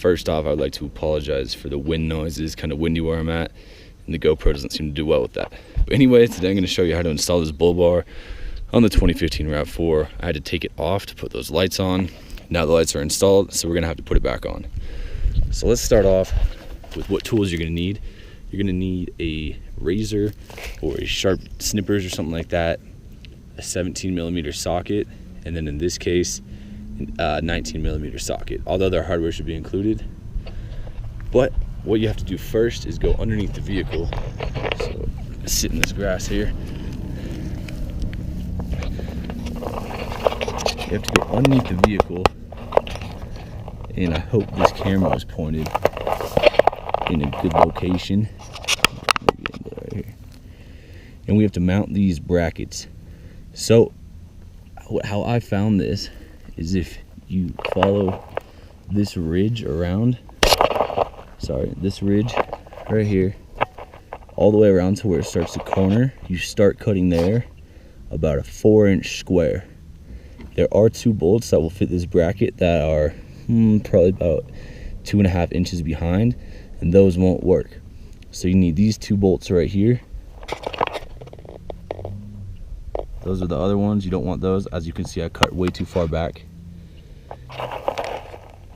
first off, I'd like to apologize for the wind noises. Kind of windy where I'm at, and the GoPro doesn't seem to do well with that. But anyway, today I'm going to show you how to install this Bullbar on the 2015 Rav4. I had to take it off to put those lights on. Now the lights are installed, so we're going to have to put it back on. So let's start off with what tools you're going to need. You're going to need a razor or a sharp snippers or something like that, a 17mm socket, and then in this case, a 19mm socket. All the other hardware should be included. But what you have to do first is go underneath the vehicle. So sit in this grass here. You have to go underneath the vehicle, and I hope this camera is pointed in a good location. Right here. And we have to mount these brackets. So how I found this is if you follow this ridge around, this ridge right here, all the way around to where it starts to corner, you start cutting there about a 4-inch square. There are 2 bolts that will fit this bracket that are probably about 2.5 inches behind, and those won't work. So you need these 2 bolts right here. Those are the other ones. You don't want those. As you can see, I cut way too far back.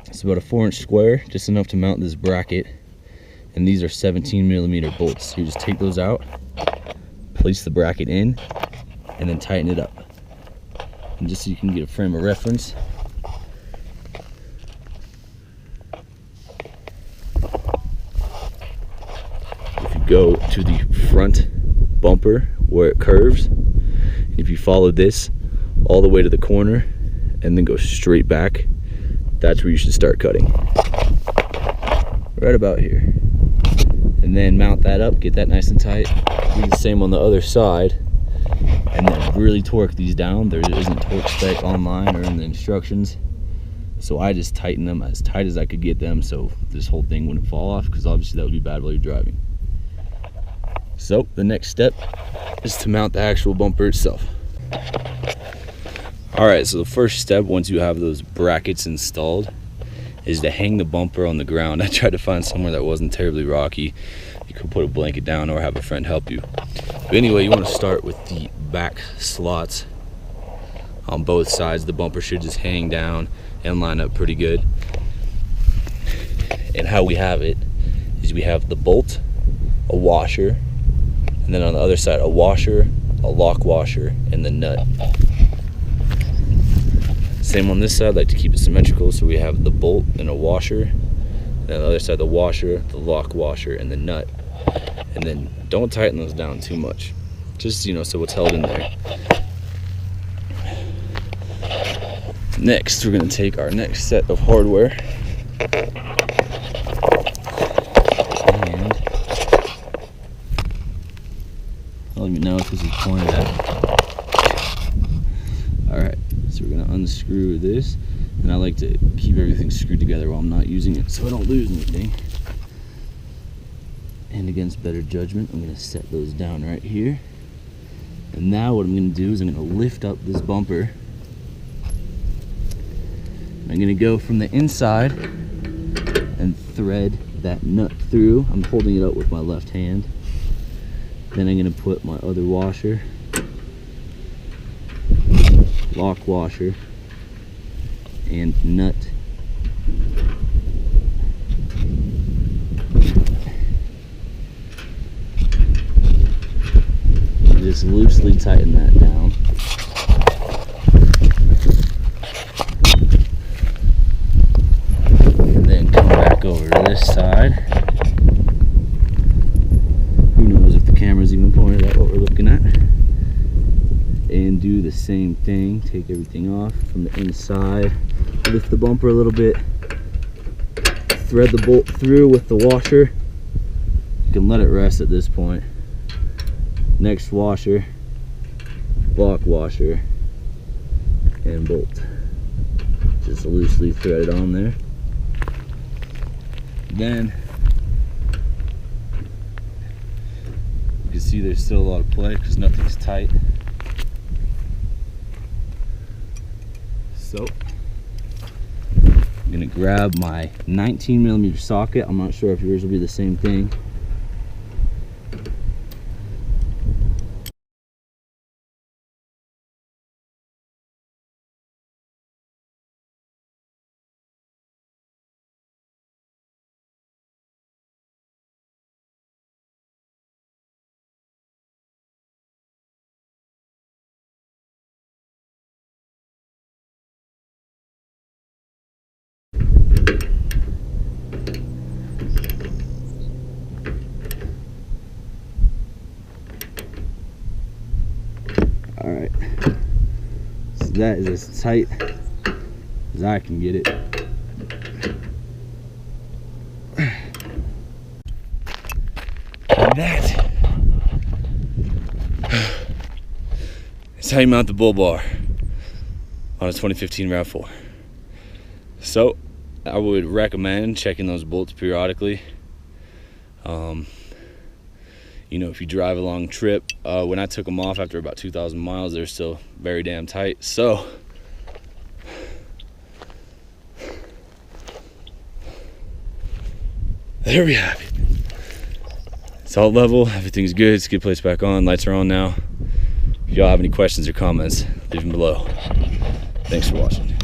It's about a 4-inch square, just enough to mount this bracket. And these are 17mm bolts. So you just take those out, place the bracket in, and then tighten it up. And just so you can get a frame of reference, if you go to the front bumper where it curves, if you follow this all the way to the corner and then go straight back, that's where you should start cutting. Right about here. And then mount that up, get that nice and tight. Do the same on the other side. And then really torque these down. There isn't torque spec online or in the instructions. So I just tightened them as tight as I could get them so this whole thing wouldn't fall off, because obviously that would be bad while you're driving. So the next step is to mount the actual bumper itself. Alright, so the first step, once you have those brackets installed, is to hang the bumper on the ground. I tried to find somewhere that wasn't terribly rocky. You could put a blanket down or have a friend help you. But anyway, you want to start with the back slots on both sides. The bumper should just hang down and line up pretty good. And how we have it is we have the bolt, a washer, and then on the other side a washer, a lock washer, and the nut. Same on this side, I like to keep it symmetrical, so we have the bolt and a washer, and on the other side the washer, the lock washer, and the nut. And then don't tighten those down too much, just so it's held in there. Next, we're going to take our next set of hardware and let me know if this is pointed at. Alright, so we're going to unscrew this, and I like to keep everything screwed together while I'm not using it so I don't lose anything. And against better judgment, I'm going to set those down right here. And now what I'm going to do is I'm going to lift up this bumper. I'm going to go from the inside and thread that nut through. I'm holding it up with my left hand. Then I'm going to put my other washer, lock washer, and nut. Just loosely tighten that down. And then come back over to this side. Who knows if the camera's even pointed at what we're looking at. And do the same thing. Take everything off from the inside. Lift the bumper a little bit. Thread the bolt through with the washer. You can let it rest at this point. Next washer, lock washer, and bolt. Just loosely thread it on there. Then you can see there's still a lot of play because nothing's tight. So I'm gonna grab my 19mm socket. I'm not sure if yours will be the same thing. All right, so that is as tight as I can get it. And that is how you mount the Bullbar on a 2015 Rav4. So I would recommend checking those bolts periodically. You know, if you drive a long trip, when I took them off after about 2,000 miles, they're still very damn tight. So there we have it. Salt level, everything's good. Skid plate's back on, lights are on now. If y'all have any questions or comments, leave them below. Thanks for watching.